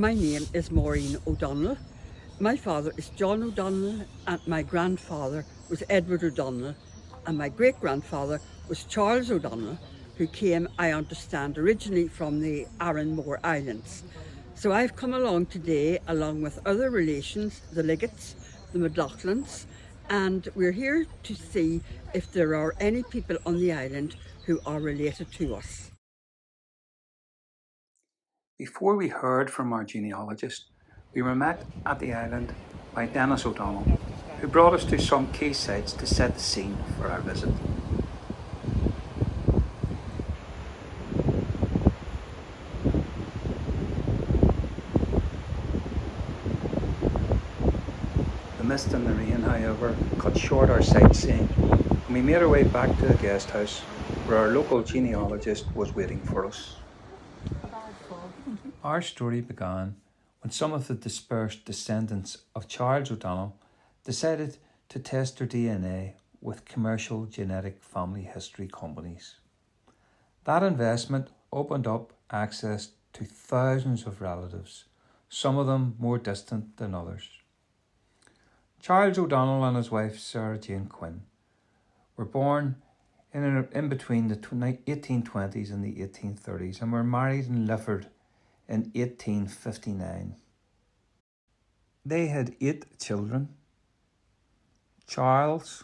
My name is Maureen O'Donnell. My father is John O'Donnell and my grandfather was Edward O'Donnell and my great-grandfather was Charles O'Donnell, who came, I understand, originally from the Arranmore Islands. So I've come along today along with other relations, the Liggetts, the McLaughlins, and we're here to see if there are any people on the island who are related to us. Before we heard from our genealogist, we were met at the island by Dennis O'Donnell, who brought us to some key sites to set the scene for our visit. The mist and the rain, however, cut short our sightseeing, and we made our way back to the guest house where our local genealogist was waiting for us. Our story began when some of the dispersed descendants of Charles O'Donnell decided to test their DNA with commercial genetic family history companies. That investment opened up access to thousands of relatives, some of them more distant than others. Charles O'Donnell and his wife Sarah Jane Quinn were born in between the 1820s and the 1830s and were married in Lifford in 1859. They had 8 children: Charles,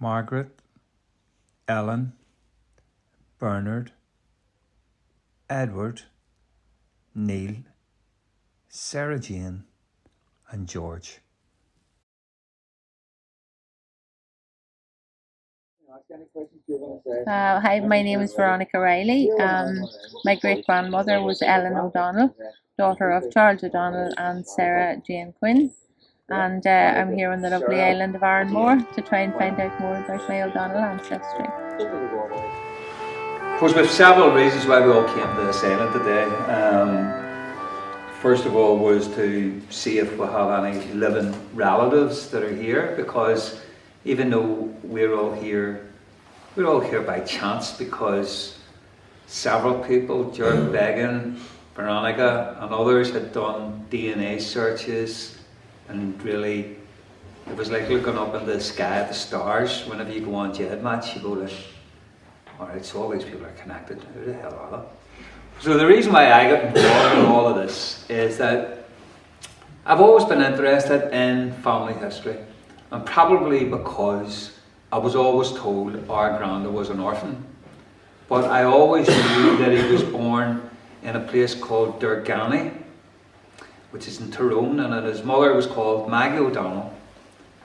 Margaret, Ellen, Bernard, Edward, Neil, Sarah Jane, and George. Hi, my name is Veronica Riley. My great grandmother was Ellen O'Donnell, daughter of Charles O'Donnell and Sarah Jane Quinn. And I'm here on the lovely island of Arranmore to try and find out more about my O'Donnell ancestry. Of course, we have several reasons why we all came to this island today. First of all was to see if we have any living relatives that are here, because even though we're all here by chance because several people, Jared Began, Veronica and others had done DNA searches, and really it was like looking up in the sky at the stars. Whenever you go on GEDmatch, you go like, alright, so all these people are connected. Who the hell are they? So the reason why I got involved in all of this is that I've always been interested in family history, and probably because I was always told our granda was an orphan, but I always knew that he was born in a place called Durgany, which is in Tyrone, and his mother was called Maggie O'Donnell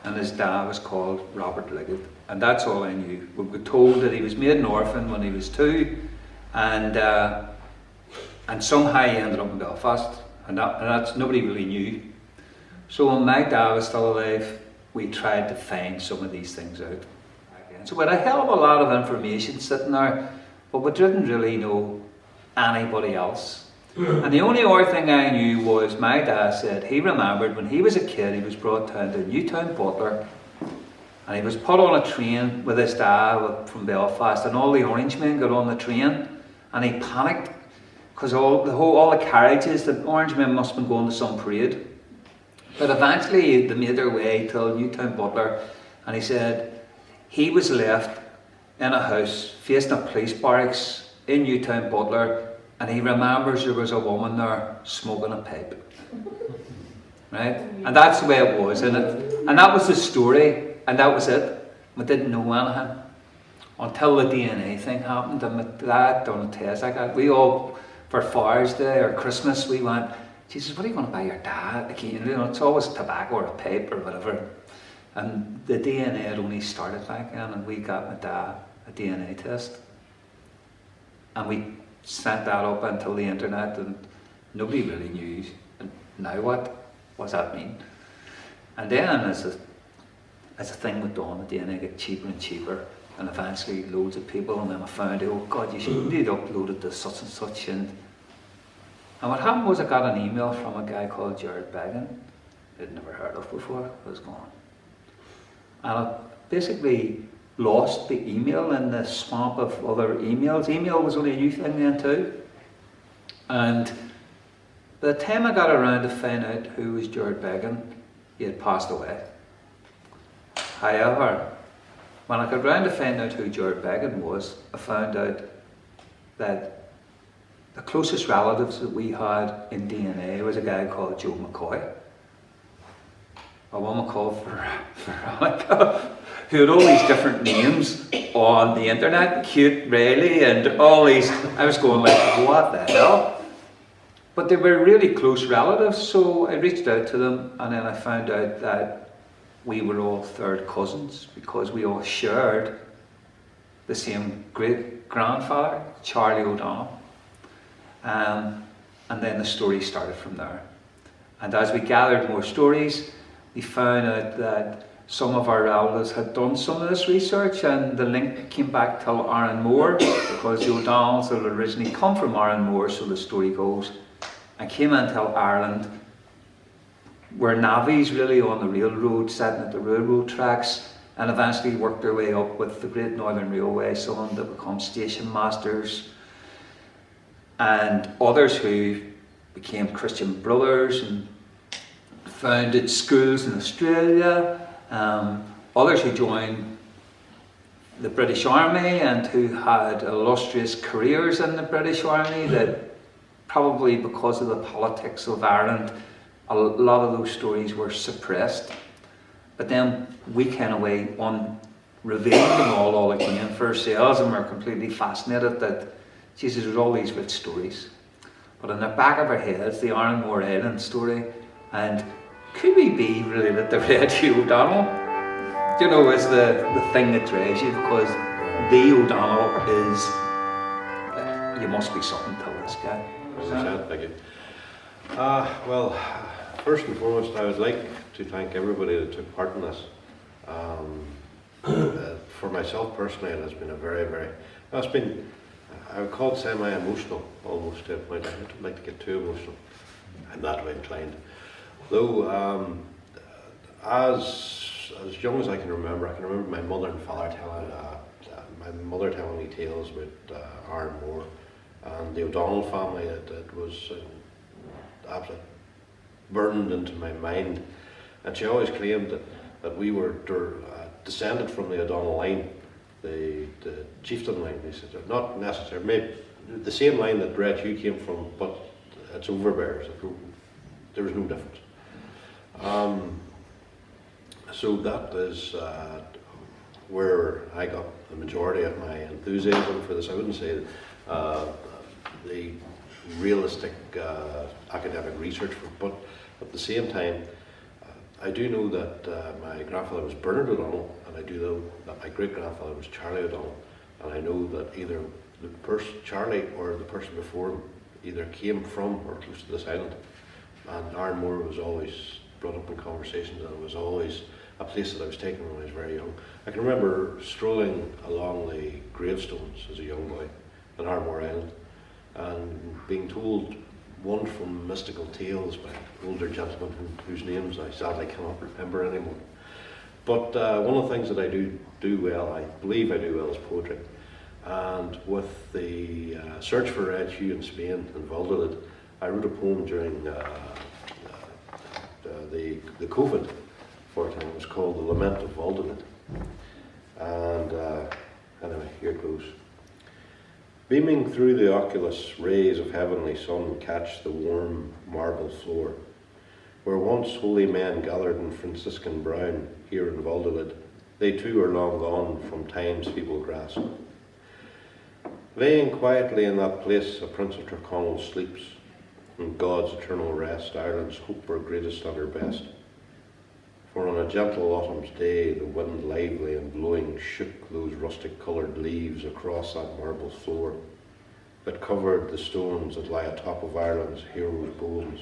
and his dad was called Robert Liggett, and that's all I knew. We were told that he was made an orphan when he was 2, and somehow he ended up in Belfast, and that's nobody really knew. So when my dad was still alive, we tried to find some of these things out. So we had a hell of a lot of information sitting there, but we didn't really know anybody else. And the only other thing I knew was my dad said he remembered when he was a kid, he was brought down to Newtown Butler, and he was put on a train with his dad from Belfast, and all the Orangemen got on the train, and he panicked because all the carriages, the Orangemen must have been going to some parade. But eventually they made their way to Newtown Butler, and he said he was left in a house facing a police barracks in Newtown Butler, and he remembers there was a woman there smoking a pipe. Right? And that's the way it was, and that was the story, and that was it. We didn't know anything until the DNA thing happened, and my dad done a test like that. We all, for Father's Day or Christmas, we went, Jesus, what are you going to buy your dad? Like, you know, it's always tobacco or a pipe or whatever. And the DNA had only started back then, and we got my dad a DNA test. And we sent that up onto the internet, and nobody really knew. And now what does that mean? And then as a thing went on, the DNA got cheaper and cheaper, and eventually loads of people, and then I found out, oh God, you should need to upload it to such and such. And what happened was I got an email from a guy called Jared Began, I'd never heard of before. I was gone. And I basically lost the email in the swamp of other emails. Email was only a new thing then too. And By the time I got around to find out who was George Began, he had passed away. However, when I got around to find out who George Began was, I found out that the closest relatives that we had in DNA was a guy called Joe McCoy, a woman called Veronica, who had all these different names on the internet, Kate Riley and all these. I was going like, what the hell? But they were really close relatives, so I reached out to them, and then I found out that we were all third cousins because we all shared the same great-grandfather, Charlie O'Donnell. And then the story started from there. And as we gathered more stories, we found out that some of our relatives had done some of this research, and the link came back to Aaron Moore, because the O'Donnells had originally come from Aaron Moore, so the story goes, and came into Ireland, were navvies really on the railroad, sitting at the railroad tracks, and eventually worked their way up with the Great Northern Railway, some that become station masters, and others who became Christian Brothers and founded schools in Australia, others who joined the British Army and who had illustrious careers in the British Army that probably because of the politics of Ireland, a lot of those stories were suppressed. But then we kind of way on revealed them all again for ourselves, and we're completely fascinated that Jesus, there's all these rich stories. But in the back of our heads, the Aaron Moore Island story, and could we be related to Red Hugh O'Donnell? You know, is the thing that drives you, because the O'Donnell is, you must be something to this guy. 100%, thank you. Well, first and foremost, I would like to thank everybody that took part in this. For myself personally, it has been a it's been, I would call it semi-emotional, almost to a point. I don't like to get too emotional. I'm that way inclined. Though, as young as I can remember my mother and father telling me tales about Aaron Moore and the O'Donnell family. It was absolutely burned into my mind, and she always claimed that we were descended from the O'Donnell line, the chieftain line. They said not necessarily, maybe the same line that Red Hugh came from, but it's overbears. There was no difference. So that is where I got the majority of my enthusiasm for this. I wouldn't say the realistic academic research, but at the same time, I do know that my grandfather was Bernard O'Donnell, and I do know that my great-grandfather was Charlie O'Donnell, and I know that either the person, Charlie, or the person before him either came from or close to this island. And Aaron Moore was always brought up in conversations, and it was always a place that I was taken when I was very young. I can remember strolling along the gravestones as a young boy on Aaron Moore Island, and being told wonderful mystical tales by older gentlemen whose names I sadly cannot remember anymore. But one of the things that I do well, I believe I do well, is poetry. And with the search for Red Hugh in Spain and Valladolid, I wrote a poem during the COVID for a time. It was called The Lament of Valladolid. And anyway, here it goes. Beaming through the oculus, rays of heavenly sun catch the warm marble floor, where once holy men gathered in Franciscan brown here in Valladolid. They too are long gone from time's feeble grasp. Laying quietly in that place, a Prince of Tyrconnell sleeps. In God's eternal rest, Ireland's hope were greatest and her best. For on a gentle autumn's day, the wind lively and blowing shook those rustic-coloured leaves across that marble floor that covered the stones that lie atop of Ireland's heroes' bones.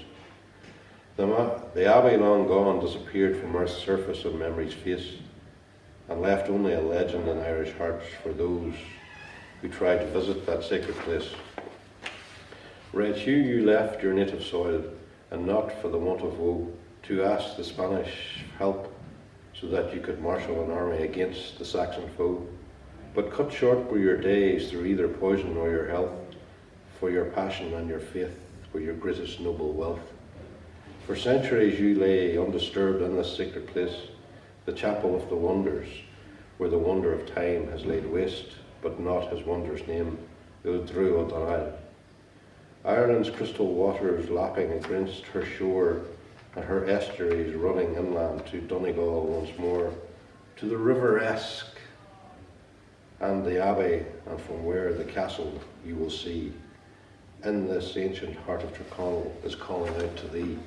The abbey long gone disappeared from earth's surface and memory's face, and left only a legend in Irish hearts for those who tried to visit that sacred place. Red Hugh, you left your native soil, and not for the want of woe, to ask the Spanish help, so that you could marshal an army against the Saxon foe. But cut short were your days through either poison or your health, for your passion and your faith were your greatest noble wealth. For centuries you lay undisturbed in this sacred place, the chapel of the wonders, where the wonder of time has laid waste, but not his wondrous name, the Drua Donal. Ireland's crystal waters lapping against her shore, and her estuaries running inland to Donegal once more, to the river Esk and the abbey, and from where the castle you will see, in this ancient heart of Tyrconnell is calling out to thee.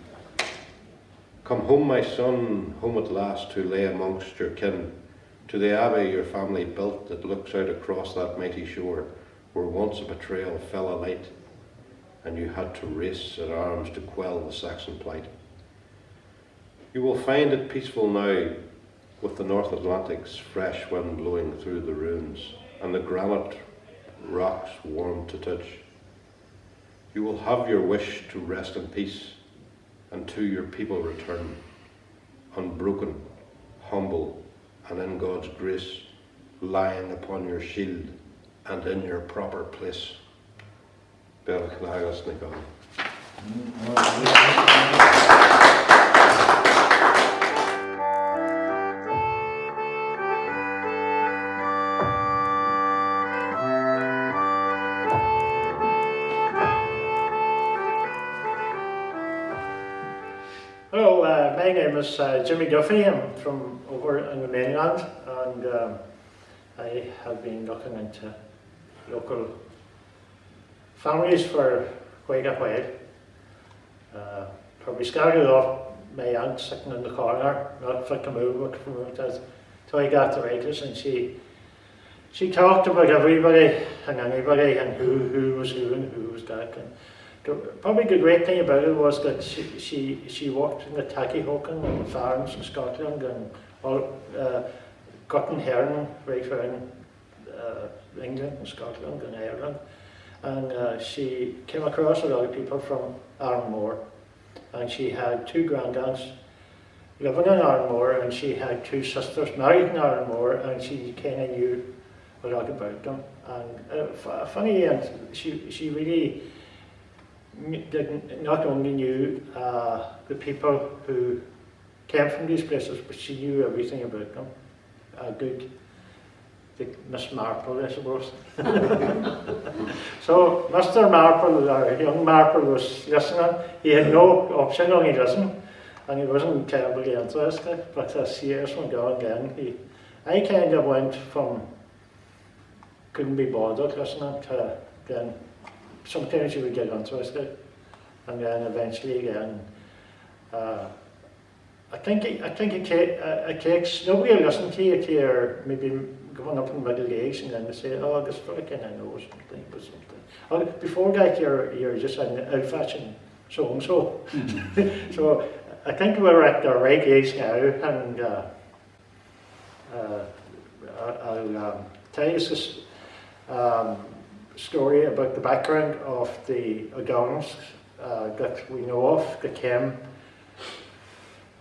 Come home, my son, home at last, to lay amongst your kin, to the abbey your family built that looks out across that mighty shore, where once a betrayal fell alight, and you had to race at arms to quell the Saxon plight. You will find it peaceful now, with the North Atlantic's fresh wind blowing through the ruins, and the granite rocks warm to touch. You will have your wish to rest in peace, and to your people return, unbroken, humble, and in God's grace, lying upon your shield and in your proper place. Bealach Nagas Nicola. Hello, my name is Jimmy Duffy. I'm from over in the mainland, and I have been looking into local families for quite a while. Probably started off my aunt sitting in the corner, not fit to move, but till I got to writers, and she talked about everybody and anybody and who was who and who was that. And probably the great thing about it was that she worked in the tacky hawking and the farms in Scotland and all, cutting herring right around England and Scotland and Ireland. And she came across a lot of people from Arranmore, and she had two grandaunts living in Arranmore, and she had two sisters married in Arranmore, and she kind of knew a lot about them. And funny, and she really not only knew the people who came from these places, but she knew everything about them. Good, Miss Marple, I suppose. So Mr. Marple, or young Marple, was listening. He had no option on he listened, and he wasn't terribly interested. But as years went on, then I kind of went from couldn't be bothered listening to then. Sometimes you would get interested, and then eventually again, I think it takes nobody will listen to you till you're maybe going up in middle age, and then they say, "Oh, this fella kind of knows something about something." Or before that, you're just an old-fashioned so and so. So I think we're at the right age now, and I'll tell you this. Story about the background of the O'Donnells that we know of that came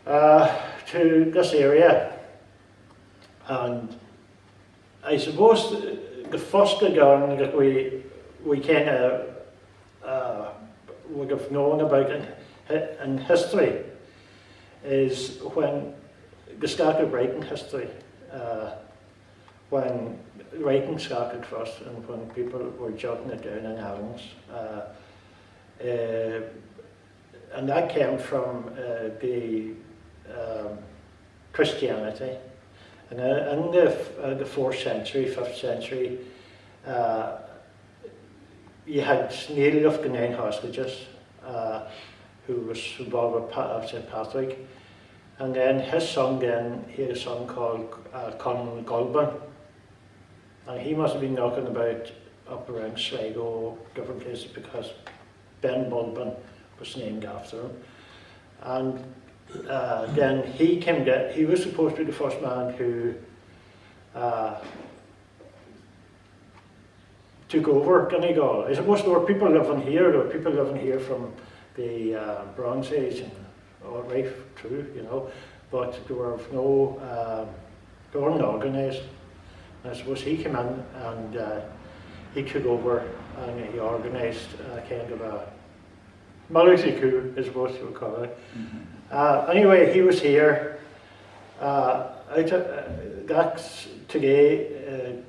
to this area. And I suppose the first O'Donnell that we kind of would have known about in history is when they started writing history, when writing started first, and when people were jotting it down in albums. And that came from the Christianity. And in the 4th century, 5th century, you had Neil of the Nine Hostages, who was involved with St. Patrick. And then his son, he had a son called Conn Golban. And he must have been knocking about up around Sligo, different places, because Ben Bulben was named after him. And then he was supposed to be the first man who took over Donegal. I suppose there were people living here, from the Bronze Age and all right through, but they weren't organised. I suppose he came in and he took over, and he organised kind of military coup is what you would call it. Anyway, he was here. That's today.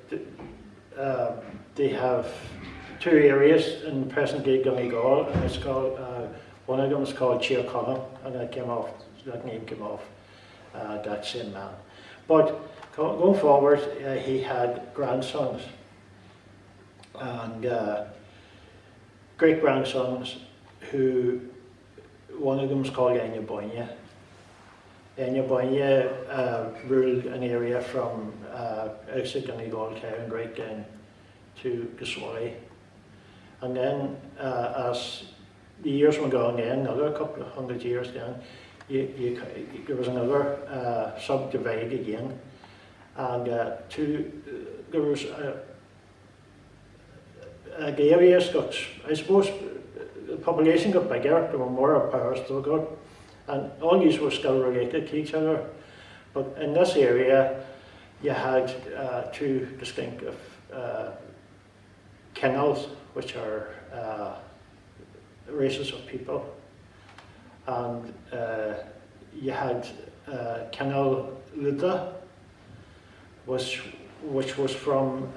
They have two areas in present-day Donegal, and it's called one of them is called Chiarconnell, and that name came off that same man. But going forward, he had grandsons and great grandsons who one of them is called Enya Bonya. Enya Bonya ruled an area from outside Donegal town right down to Gaswally. And then as the years went on, then another couple of hundred years then, there was another subdivide again, and there was the areas got, I suppose, the population got bigger, there were more powers still got, and all these were still related to each other. But in this area, you had two distinctive kennels, which are races of people, and you had Kennel Luda, which was from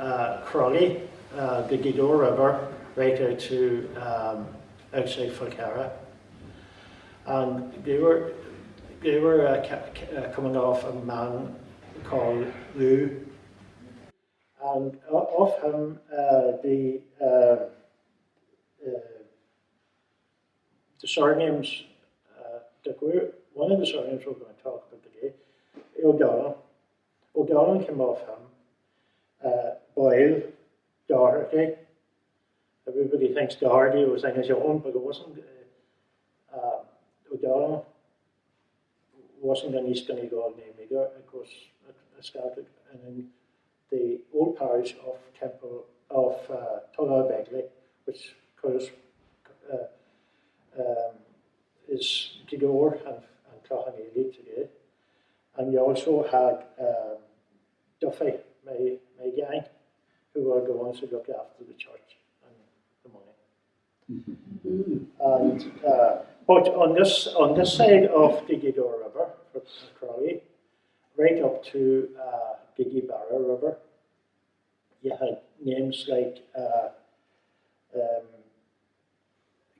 Crawley, the Gidor River, right out to outside Falcarra, and they were coming off a man called Lou, and of him the surnames, one of the surnames we're going to talk about today, O'Donnell. O'Donnell came off him. Boyle, Doherty. Everybody thinks Doherty was in his own, but it wasn't. O'Donnell wasn't an East Donegal name either. It was a Celtic, and in the old parish of Tullabegley, which is Gidor and Cloghaneely today. And you also had Duffy, my gang, who were the ones who looked after the church and the money. And but on this side of the Gidor River, from Crawley, right up to the Barra River, you had names like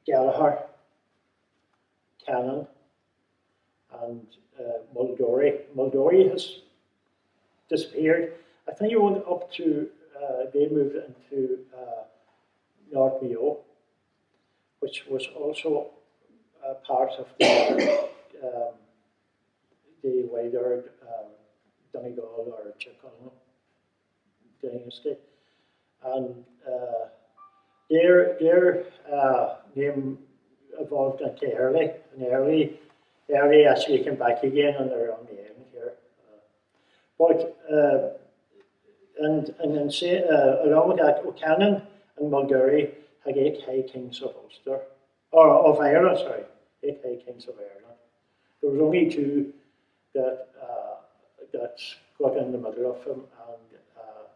Gallagher, Cannon, and Muldory. Muldory has disappeared. I think it went up to, they moved into North Mayo, which was also part of the wider Donegal or Chiarconnell dynasty. And their name evolved into Early, and Early actually came back again on their own name here. And then say, along with that, O'Cannon and Mulgary had 8 High Kings of Ulster, or of Ireland, sorry, 8 High Kings of Ireland. There was only 2 that got in the middle of them, and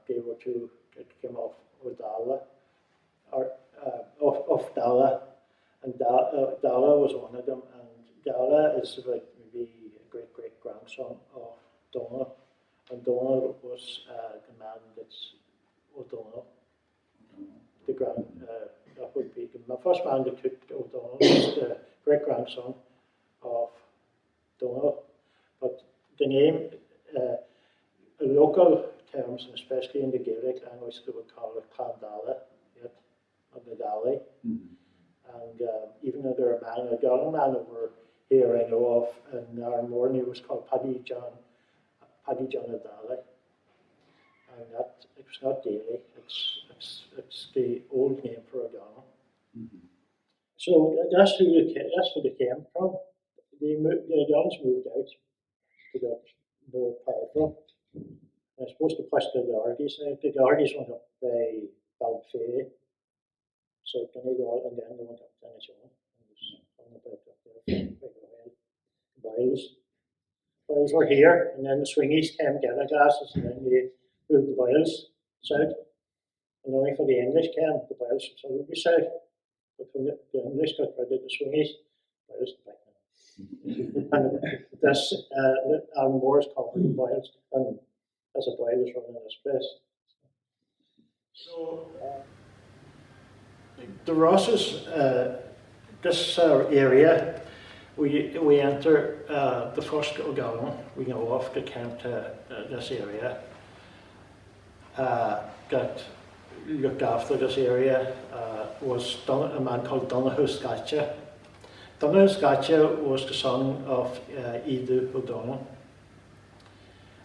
they were 2 that came off O'Dala, or of Dala, and Dala was one of them, and Dala is about maybe a great-great-grandson of Donald, and Donald was the man that's O'Donnell, the that would be my first man that took O'Donnell was the great-grandson of Donald, but the name, local terms, and especially in the Gaelic language, they would call it Clondala, yet, or the Dali. And even though there are a young man over here I know of in Armore, he was called Paddy John O'Dally. And that, it's not Daly, it's the old name for O'Donnell. So that's where they came from. The O'Donnells moved out to get more powerful. I suppose to push the Dohertys out. The Dohertys went up by Balfay, South Donegal, and then they went up to Nichon. And was hung about up there by the Boyles. Boyles were here, and then the Swingies came together classes, and then they moved the Boyles south. And only for the English came, the Boyles would be south, because the English got rid of the Swedish, Wales back then. And this, Alan Moore's covered in Wales, and as a boy was running this place. So, the Rosses, this area, we enter the first O'Gowan we know of that came to this area, got looked after this area, was a man called Donoghu Scatcha. Donoghu Scatcha was the son of Edu O'Donnell.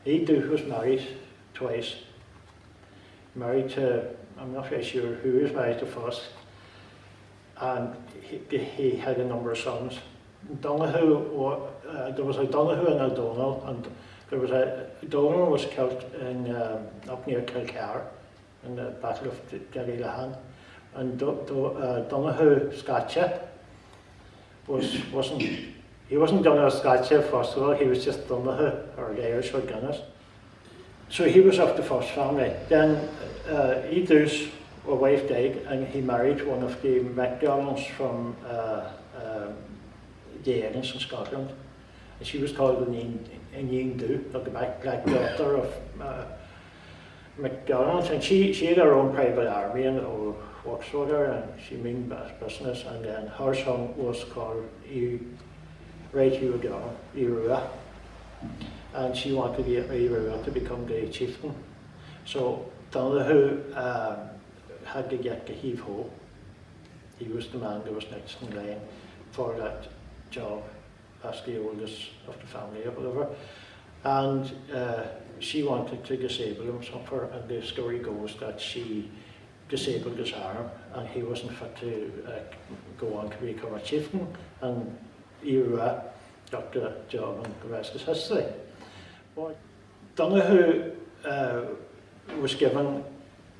Edu was married twice. Married to, I'm not very sure who he was married to first, and he had a number of sons. Donoghu, there was a Donoghu and a O'Donnell, and there was O'Donnell was killed in, up near Kilcar in the Battle of Derrylahan, and Donoghu Scatcha wasn't Donoghu Scatcha first of all, he was just Donoghu, or the Irish or Guinness. So he was of the first family. Then Edu's wife died, and he married one of the MacDonalds from the Ennis in Scotland. And she was called Anian Du, like the black daughter of MacDonald. And she had her own private army and all works for her, and she meant business. And then her son was called Hugh O'Donnell, Irua. And she wanted Irua to become the chieftain. So Donoghu had to get the heave-ho. He was the man that was next in line for that job as the oldest of the family or whatever. And she wanted to disable him somehow, and the story goes that she disabled his arm and he wasn't fit to go on to become a chieftain, and Irua got the job, and the rest is history. But Donoghu was given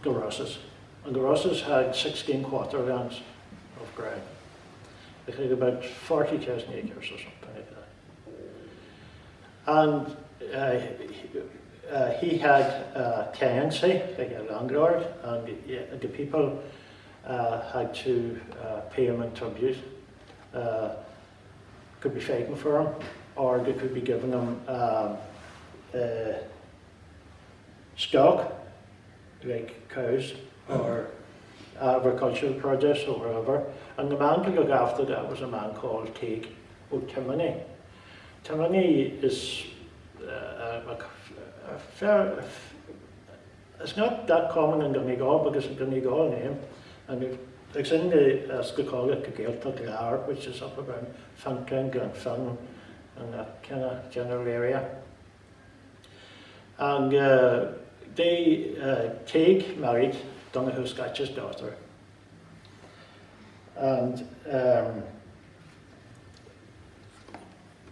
the Rosses, and the Rosses had 16 quarterlands of ground. They had about 40,000 acres or something like that. And he had tenancy, like a landlord, and the people had to pay him in tribute. Could be fighting for him, or they could be giving him stock, like cows, or agricultural produce or whatever. And the man to look after that was a man called Teague O'Timony. Timony is it's not that common in Donegal because it's a Donegal name, and it's in the, as they call it, the Gaeltacht Lair, which is up around Fountain, Glenfin, and that kind of general area. And Teague married Donoghu Scatcha's daughter. And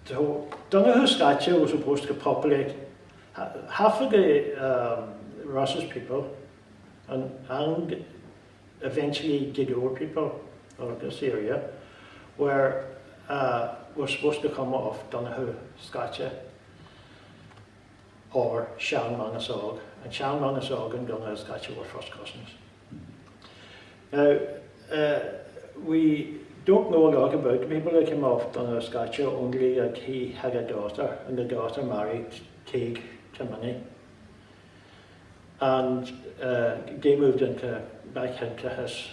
so Donoghu Scatcha was supposed to populate half of the Rosses people and eventually Gidor people of this area were supposed to come off Donoghu Scatcha or Sean Manasog. And Sean Manasog and Donoghu Scatcha were first cousins. Now, we don't know a lot about the people that came off Donoghu Scatcha, only that he had a daughter, and the daughter married Teague Timony. And they moved back into his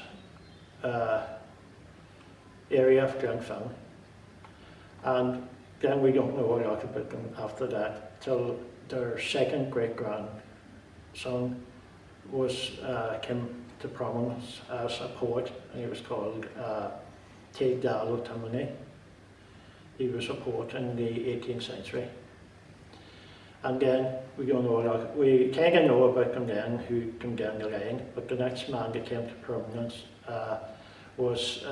area of Glenfin. And then we don't know a lot about them after that, till their second great-grandson came to prominence as a poet, and he was called Teague Dal O'Timony. He was a poet in the 18th century. And then we don't know a lot. We kind of know about them then, who came down the line, but the next man that came to prominence was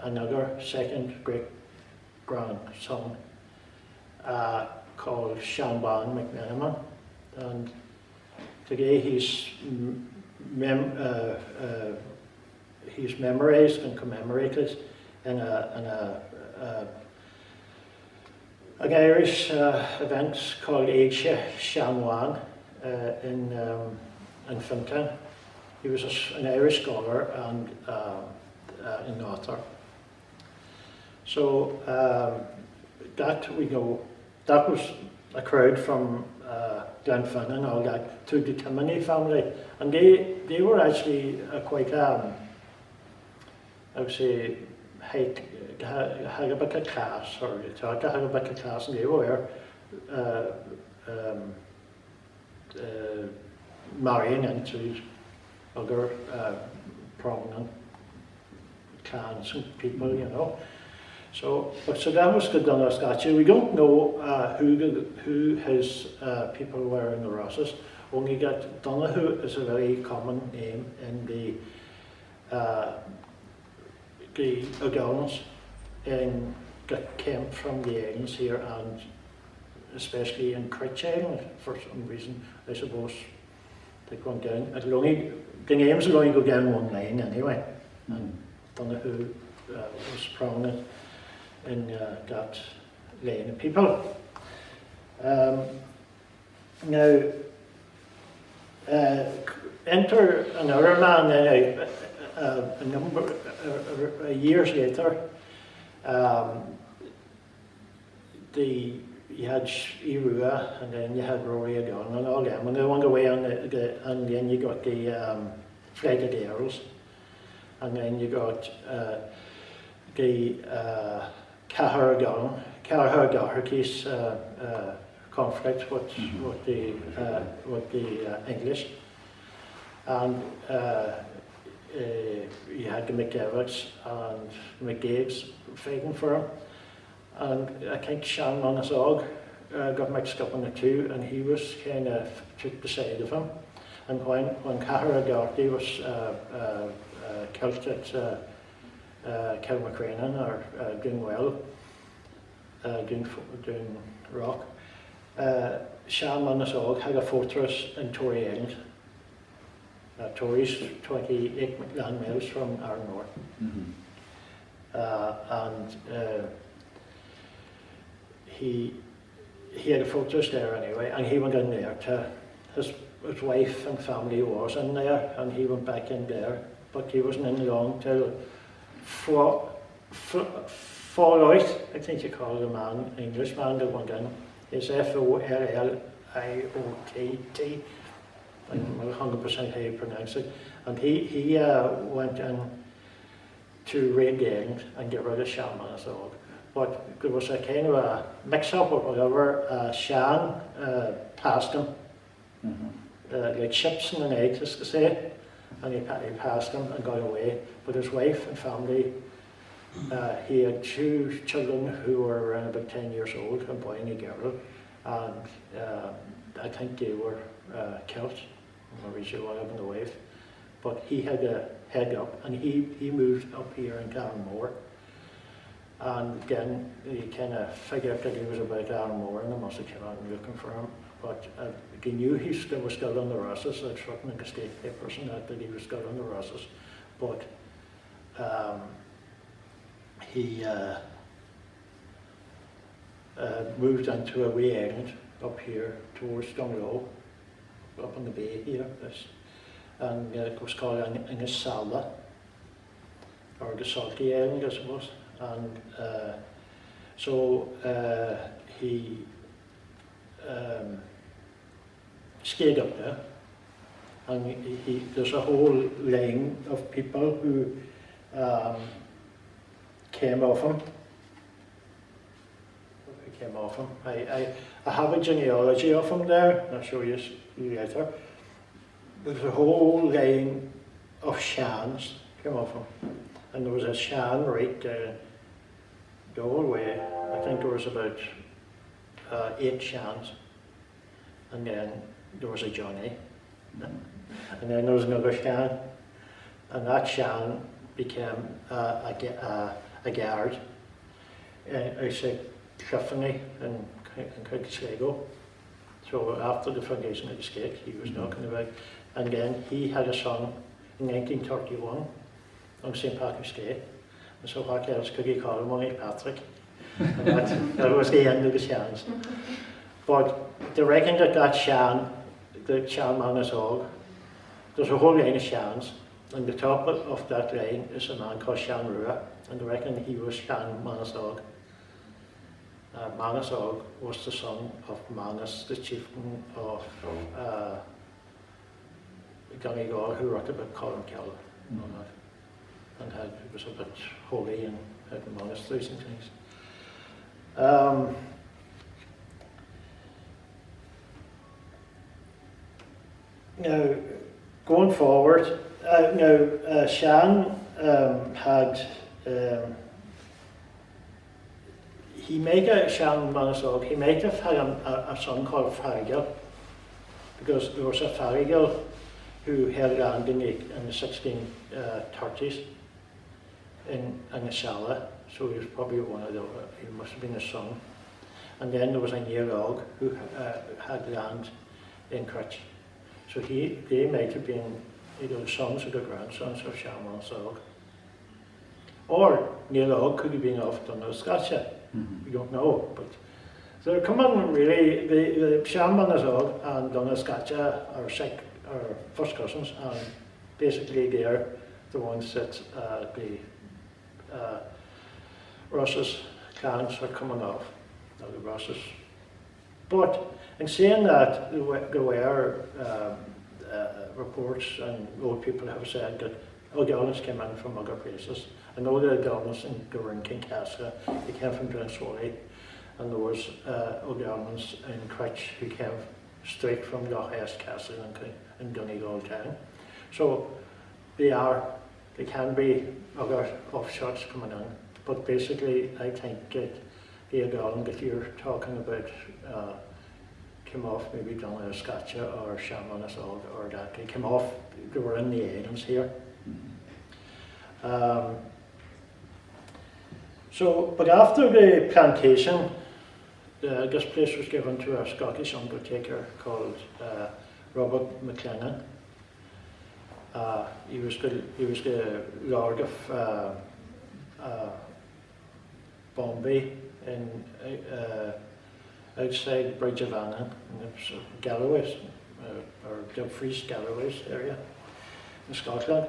another second great-grandson called Shanban McMenamin. And today he's memorized and commemorated in an Irish event called Éagsha Shanwan in Fintan. He was an Irish scholar and an author. So that we know, that was a crowd from Glenfinnan and all that to the Timoney family, and they were actually quite I would say had a bit of class, or they thought they had a bit of class, and they were marrying into other prominent clans and people, you know. So that was the Donagh statue. We don't know who his people were in the Rosses. Only that Donagh is a very common name in the O'Donnells that came from the islands here, and especially in Critch Island for some reason. I suppose they went down. The names will only go down one line anyway. And Donagh was prominent in that line of people. Now, enter another man a number of years later. You had Irua, and then you had Rory O'Donnell and all them, and they went away and then you got the Flight of the Earls, and then you got the Cahir O'Doherty's conflict with the English, and you had the McDevitt's and McDade's fighting for him, and I think Sean Monasog got mixed up in the two, and he was kind of took the side of him, and when Cahir O'Doherty was killed at Kilmacrenan, or doing well, doing rock, Sean Monasog had a fortress in Tory Island. Tory's 28 land miles from Arranmore. And he had a fortress there anyway, and he went in there to his wife and family was in there, and he went back in there, but he wasn't in long till Fall Out, I think you call the man, English man that went in. It's Folliott. I'm not 100% how you pronounce it. And he went in to raid the island and get rid of Sean Monasog. But there was a kind of a mix-up or whatever. Sean passed him, like ships in the night, as to say, and he passed him and got away. But his wife and family, he had two children who were around about 10 years old, a boy and a girl, and I think they were killed. I'm not really sure what happened to the wife, but he had a head up, and he moved up here in Arranmore. And again, he kind of figured that he was about Arranmore, and they must have come out and looking for him. But he knew he was still on the Rosses. I'd written in the state papers and that he was still on the Rosses. But he moved into a wee island up here towards Dunlow, up in the bay here, and it was called Innisala, or the Salty Island, I suppose. And so he stayed up there, and there's a whole line of people who came off him. I have a genealogy of him there, I'll show you later. There's a whole line of Shans came off him. And there was a Shan right down the whole way. I think there was about 8 Shans. And then there was a Johnny. And then there was another Shan. And that Shan became a guard. I said Cliffany in Sligo. So after the foundation of the state, he was talking about. And then he had a son in 1931 on St. Patrick's Day. And so what else could he call him? Only Patrick. And that was the end of the Shans. But they reckon that Shan Monasog, there's a whole line of Shans, on the top of that line is a man called Sean Rua, and I reckon he was Sean Manasog. Manasog was the son of Manus, the chieftain of Donegal, who wrote about Colin Keller and was a bit holy and had monasteries and things. Now, going forward, Sean had he might have Sean Manasog. He might have had a son called Farigel, because there was a Farigel who held land in the 1630s in Sala, so he was probably one of the. He must have been a son. And then there was a Nearlog who had land in Crutch. So they might have been either the sons or the grandsons of Sean Manasog. Or Nearlog could have been off Donalscatcha. We don't know, but so they're coming really. The Sean Manasog and Donalscatcha are first cousins, and basically they're the ones that the Rosses clans are coming off. Now the Rosses. But in saying that, there were reports, and old people have said that O'Donnells came in from other places. I know the O'Donnells were in Kincassia, they came from Glenswally, and there was O'Donnells in Crutch who came straight from Loch Castle in Donegal town. So they can be other offshoots coming in, but basically I think that the O'Donnell that you're talking about came off maybe Donalscatcha or Sean Manasog, or that they came off, they were in the islands here. But after the plantation, this place was given to a Scottish undertaker called Robert McLennan. He was the Lord of Bombay in outside the Bridge of Annan, in Galloway's or Dumfries, Galloway's area in Scotland.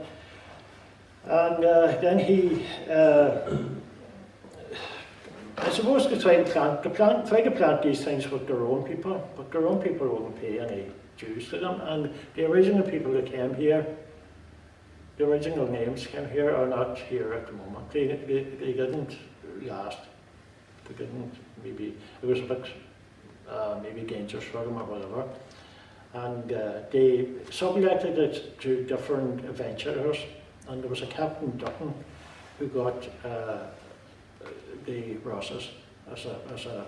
And then he, I suppose, to try to plant these things with their own people, but their own people wouldn't pay any dues to them. And the original people that came here, the original names came here, are not here at the moment. They didn't last. They didn't, maybe, it was a bit maybe dangerous for them or whatever. And they subletted it to different adventurers. And there was a Captain Dutton who got the Rosses as a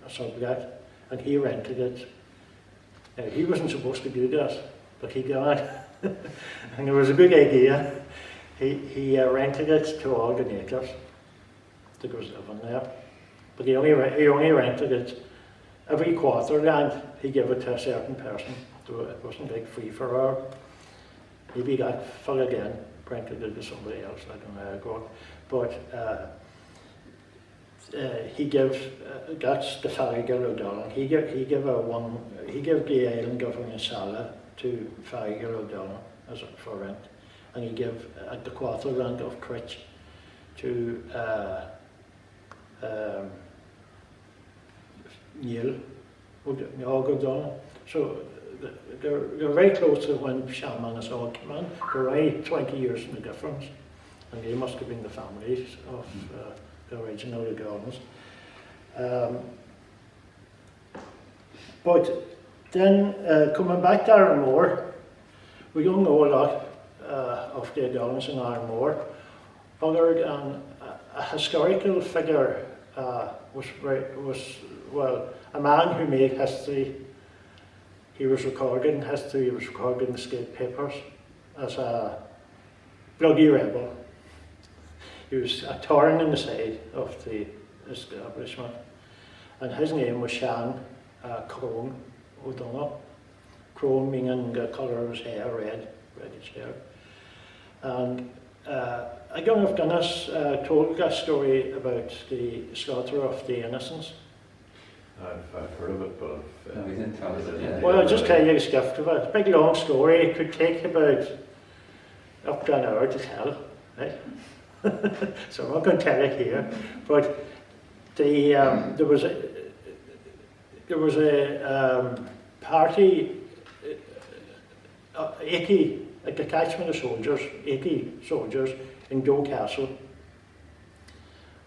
sublet, and he rented it. He wasn't supposed to do this, but he got it. And it was a good idea. He rented it to all the natives that was living there. But he only rented it every quarter land. He gave it to a certain person. So it wasn't like free for all. Maybe he got full again, rented it to somebody else. I don't know how it got. But he gave that's the Farigel O'Donnell. He gave the island government Sala to Farigel O'Donnell for rent, and he gave at the quarter land of Crutch to Neil O'Donnell. So they're very close to when Sean Manasog came in. They're only 20 years in the difference, and they must have been the families of the original O'Donnells. But then coming back to Arranmore, we don't know a lot of the O'Donnells in Arranmore, other than a historical figure was a man who made history. He was recorded in history, he was recorded in the state papers as a bloody rebel. He was a thorn in the side of the establishment, and his name was Sean Crone O'Donnell. Crone meaning the colour of his hair, reddish hair. And I don't know if Dennis told that story about the slaughter of the innocents. I've heard of it, but We didn't tell us it. Well, I'll just tell you a skift of it. It's a big long story. It could take about up to an hour to tell, right? So I'm not going to tell it here, but there was a party, 80, a detachment of soldiers, 80 soldiers in Doe Castle,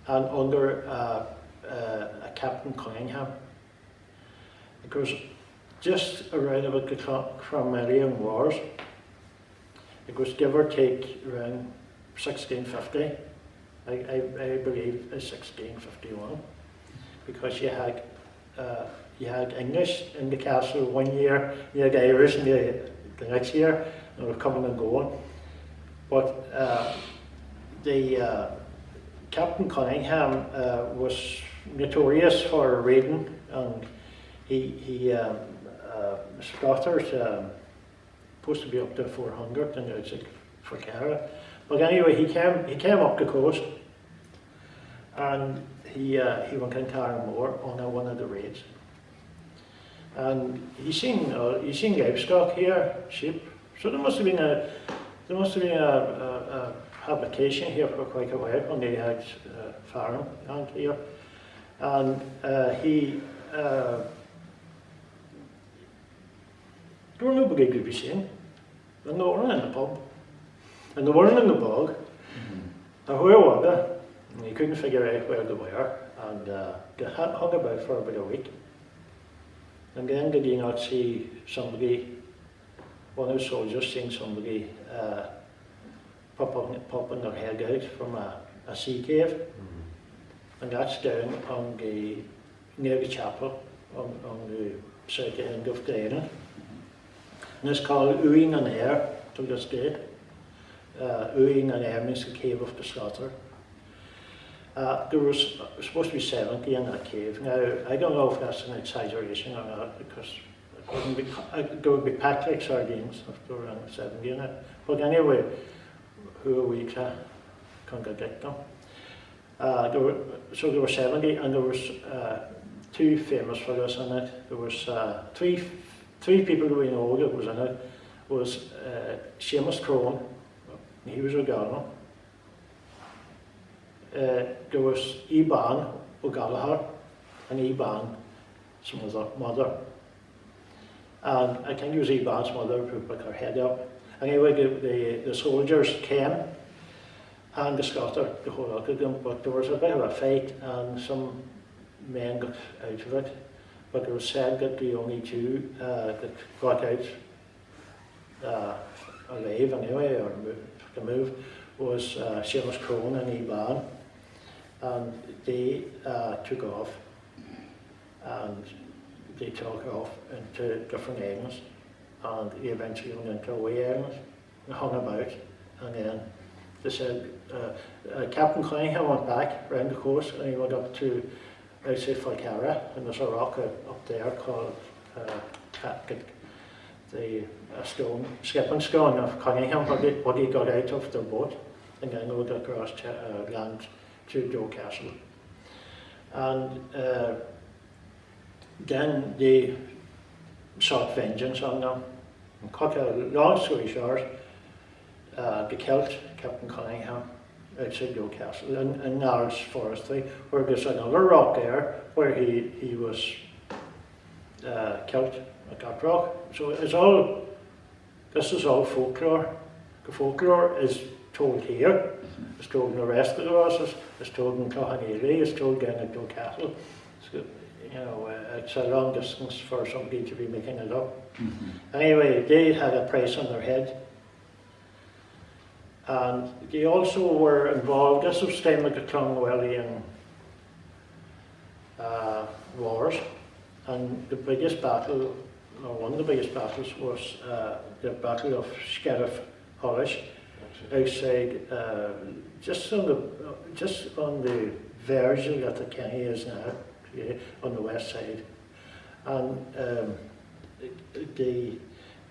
and under a Captain Cunningham. It was just around about the Cromwellian Wars. It was give or take around 1650. I believe it's 1651, because you had English in the castle one year, you had Irish in the next year, and they were coming and going. But the Captain Cunningham was notorious for raiding, and he slaughtered supposed to be up to 400 and it's like for Cara. But anyway, he came up the coast, and he went into Armore on one of the raids. And he seen livestock here, sheep. So there must have been a habitation here for quite a while when they had farm land here. And there were nobody could be seen. And they weren't in the pub. And they weren't in the bog. And where were they? And you couldn't figure out where they were. And they hung about for about a week. And then did you not see somebody, one of the soldiers seeing somebody popping their head out from a sea cave? And that's down on near the chapel on the south end of the island. And it's called Uing an Air to this day. Uing an Air means the cave of the slaughter. There was supposed to be 70 in that cave. Now, I don't know if that's an exaggeration or not, because there would be packed like sardines if there were around 70 in it. But anyway, who are we to contradict them? So there were 70, and there was two famous figures in it. There was three people that we know that was in it. Was Seamus Crone, he was a gardener. There was Eban O'Gallagher and Eban's mother. And I think it was Eban's mother who put her head up. Anyway, the soldiers came and they slaughtered the whole lot of them, but there was a bit of a fight and some men got out of it. But it was said that the only two that got out alive anyway, or to move, was Seamus Crone and Eban. And they took off, and they took off into different islands, and they eventually went into away islands and hung about. And then they said Captain Cunningham went back round the coast, and he went up to outside Falcara, and there's a rock up there called the skipping stone of Cunningham, what he got out of the boat, and then rowed across land to Doe Castle. And then they sought vengeance on them. And cut a long story short, they killed Captain Cunningham outside Doe Castle in Narrows Forestry, where there's another rock there where he was killed at that rock. So this is all folklore. The folklore is told here, it's told in the rest of the Rosses, it's told in Cloughaneely, it's told down at Doe Castle. So, it's a long distance for somebody to be making it up. Anyway, they had a price on their head. And they also were involved, this was time of the Cromwellian wars, and the biggest battle, or one of the biggest battles, was the Battle of Sheriff Hollish, outside, just on the verge of Letterkenny is now, on the west side. And they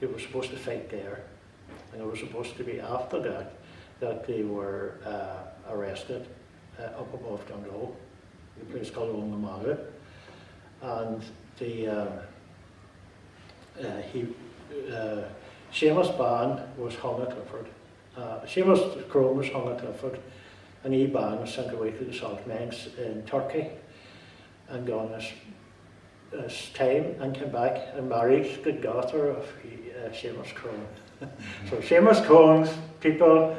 were supposed to fight there, and it was supposed to be after that they were arrested up above Dundalk, a place called Onamaga. And Seamus Ban was hung at Clifford. Seamus Crone was hung at Clifford, and Eban was sent away to the salt mines in Turkey and gone this time and came back and married the daughter of Seamus Crone. So Seamus Crone's people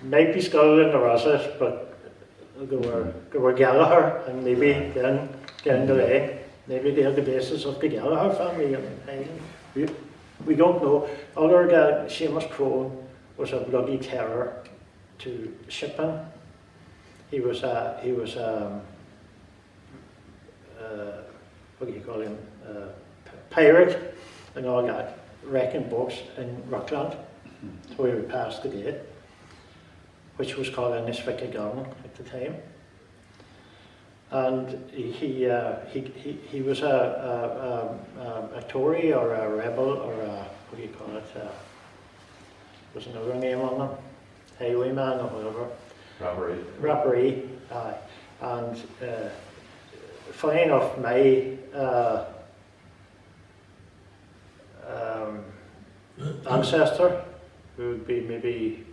might be still in the Rosses, but they were Gallagher, and maybe then down the line, maybe they're the basis of the Gallagher family in Ireland. We don't know. Other than Seamus Crone was a bloody terror to shipping. He was what do you call him? Pirate and all that, wrecking boats in Rockland, where we would pass the gate, which was called Innisfrickagarden at the time. And he was a Tory or a rebel or a, what do you call it? Was another name on them, highwayman or whatever. Rapparee, aye. And funny enough, my ancestor, who would be maybe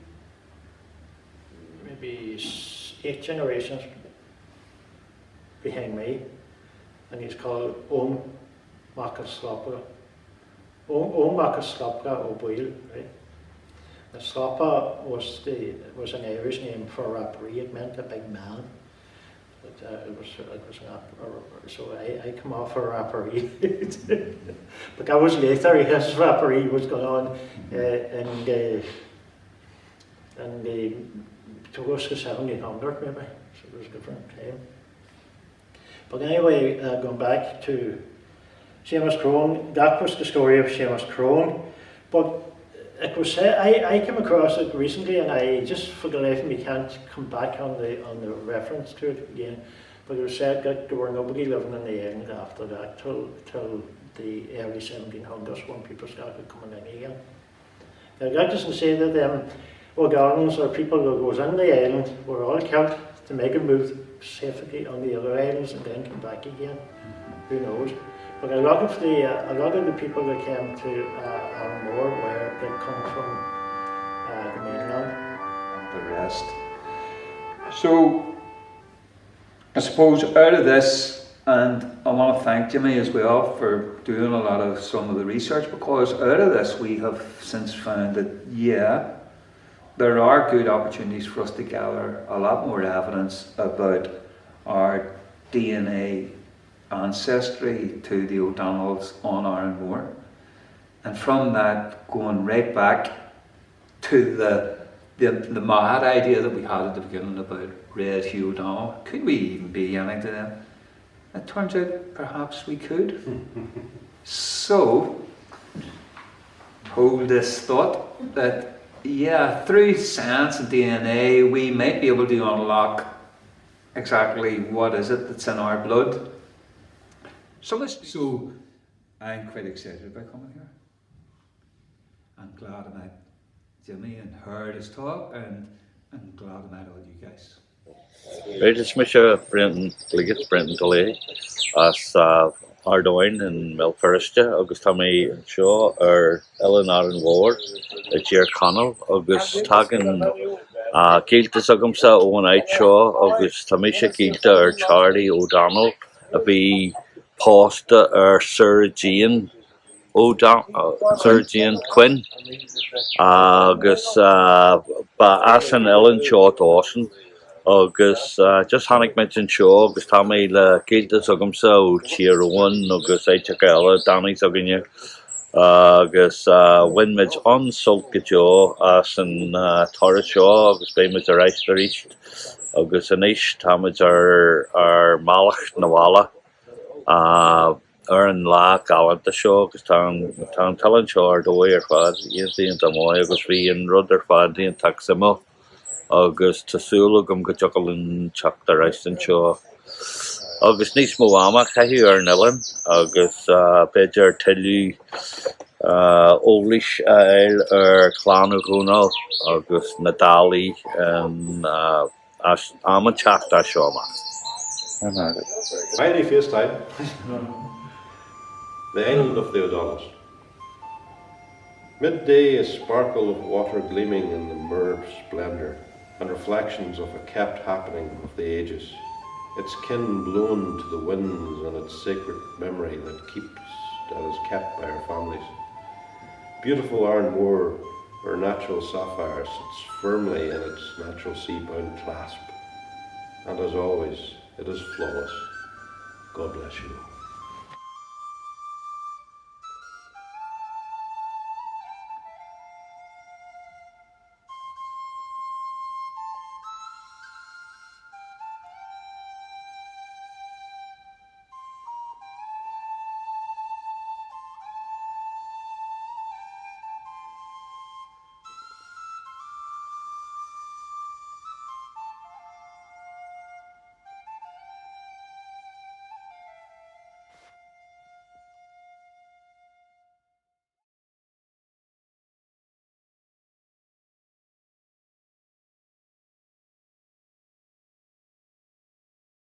8 generations behind me, and he's called Owen Macaslapa. Owen Macaslapa O'Boyle, right? The Slapa was an Irish name for Rapparee. It meant a big man. But it was so I come off a Rapparee. But that was later. His Rapparee was going on, and towards the 1700 maybe. So it was a different time. But anyway, going back to Seamus Crone, that was the story of Seamus Crone. But it was I came across it recently, and I just for the life of me can't come back on the reference to it again. But it was said that there were nobody living in the island after that till the early 1700s when people started coming in again. Now that doesn't say that them O'Garnons or people who was in the island were all killed to make a move safely on the other islands and then come back again. Who knows? But a lot of the people that came to Armore they come from the mainland. And the rest. So, I suppose out of this, and I want to thank Jimmy as well for doing a lot of some of the research, because out of this we have since found that there are good opportunities for us to gather a lot more evidence about our DNA ancestry to the O'Donnells on Arranmore, and from that going right back to the mad idea that we had at the beginning about Red Hugh O'Donnell. Could we even be anything to them? It turns out perhaps we could. So hold this thought that through science and DNA we might be able to unlock exactly what is it that's in our blood. So I'm quite excited about coming here. I'm glad I met Jimmy and heard his talk, and I'm glad I met all you guys. Right, it's Brenton Delay as Ardoin and Melferista, August Tommy Shaw, or Ellen Aaron Ward, Jer Connell, August Tagan, Gilta Sugumsa, Owen I Shaw, August Tamisha Gilta, or Charlie O'Donnell, be Pasta, or Sir Jean Sir Jean Quinn, August Asan Ellen Shaw Dawson. Agus just Hannick mentioned Shaw, agus Tommy le Gilta Sugumsa ó Tír Owen, agus Aicha Ella, Danny Suginya, agus Winmidge on Sulka Jaw, as an Torres Shaw, agus Baymidge are Eist or East, agus Anish, Tamidge are Malach Nawala, Aaron La Galanta Shaw, agus Tan Talon Shaw or Doi or Fad, Ian and Damoy, agus V and Rudder Fad, and Taximo. Agus Tasula gum go chuckle and chuck the rest and show. Agus Nis Moama Kahi or Nellen, Agus Bedger Telly Olish Ale or Clanaguna, Agus Natali and Amachakta Shoma. Mighty first time. The island of the O'Donnells. Midday, a sparkle of water gleaming in the mirror splendour, and reflections of a kept happening of the ages, its kin blown to the winds and its sacred memory that is kept by our families. Beautiful Aaron Moor, her natural sapphire, sits firmly in its natural sea-bound clasp, and as always, it is flawless. God bless you.